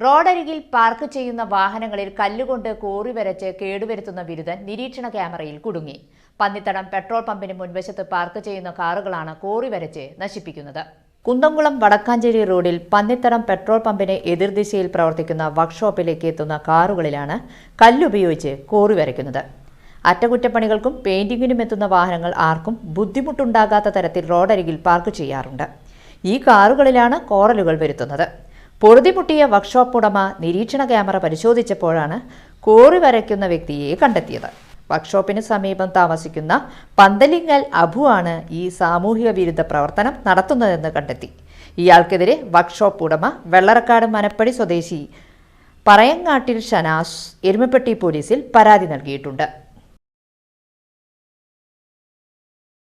റോഡരികിൽ പാർക്ക് ചെയ്യുന്ന വാഹനങ്ങളിൽ കല്ലുകൊണ്ട് കോറി വരച്ച് കേടുവരുത്തുന്ന ബിരുദൻ നിരീക്ഷണ ക്യാമറയിൽ കുടുങ്ങി. പന്നിത്തടം പെട്രോൾ പമ്പിന് മുൻവശത്ത് പാർക്ക് ചെയ്യുന്ന കാറുകളാണ് കോറി വരച്ച് നശിപ്പിക്കുന്നത്. കുന്നംകുളം വടക്കാഞ്ചേരി റോഡിൽ പന്നിത്തടം പെട്രോൾ പമ്പിന് എതിർദിശയിൽ പ്രവർത്തിക്കുന്ന വർക്ക്ഷോപ്പിലേക്ക് എത്തുന്ന കാറുകളിലാണ് കല്ലുപയോഗിച്ച് കോറി വരയ്ക്കുന്നത്. അറ്റകുറ്റപ്പണികൾക്കും പെയിന്റിങ്ങിനും എത്തുന്ന വാഹനങ്ങൾ ആർക്കും ബുദ്ധിമുട്ടുണ്ടാകാത്ത തരത്തിൽ റോഡരികിൽ പാർക്ക് ചെയ്യാറുണ്ട്. ഈ കാറുകളിലാണ് കോറലുകൾ വരുത്തുന്നത്. പൊറുതിമുട്ടിയ വർക്ക്ഷോപ്പ് ഉടമ നിരീക്ഷണ ക്യാമറ പരിശോധിച്ചപ്പോഴാണ് കോറി വരയ്ക്കുന്ന വ്യക്തിയെ കണ്ടെത്തിയത്. വർക്ക്ഷോപ്പിന് സമീപം താമസിക്കുന്ന പന്തലിങ്ങൽ അബു ആണ് ഈ സാമൂഹിക വിരുദ്ധ പ്രവർത്തനം നടത്തുന്നതെന്ന് കണ്ടെത്തി. ഇയാൾക്കെതിരെ വർക്ക്ഷോപ്പ് ഉടമ വെള്ളറക്കാട് മനപ്പടി സ്വദേശി പറയങ്ങാട്ടിൽ ഷനാസ് എരുമപ്പെട്ടി പോലീസിൽ പരാതി നൽകിയിട്ടുണ്ട്.